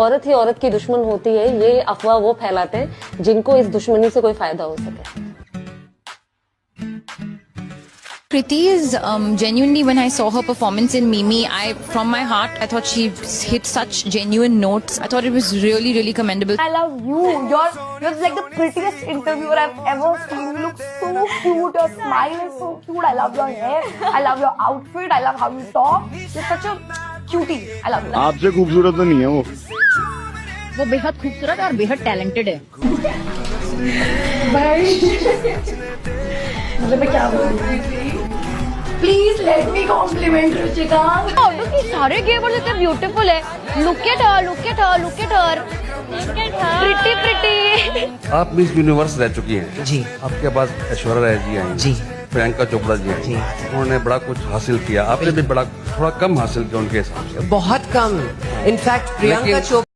औरत ही औरत की दुश्मन होती है, ये अफवाह वो फैलाते हैं जिनको इस दुश्मनी से कोई फायदा हो सके। Kriti is genuinely, when I saw her performance in Mimi, from my heart, I thought she hit such genuine notes. I thought it was really, really commendable. I love you. You're like the prettiest interviewer I've ever seen. You look so cute. Your smile is so cute. I love your hair. I love your outfit. I love how you talk. You're such a cutie. I love you. आपसे खूबसूरत तो नहीं है वो बेहद खूबसूरत और बेहद टैलेंटेड है। मैं क्या बोलूं? Please let me compliment Ruchika. Auto की सारे गे वर्ड्स इतने ब्यूटीफुल है। Look at her, look at her, look at her. Look at her. Pretty, pretty. आप मिस यूनिवर्स रह चुकी हैं जी। आपके बाद ऐश्वर्या राय जी आई जी। प्रियंका चोपड़ा जी आई जी। उन्होंने बड़ा कुछ हासिल किया, आपने भी बड़ा थोड़ा कम हासिल किया उनके हिसाब से। बहुत कम। इनफैक्ट प्रियंका लेकिन- चोपड़ा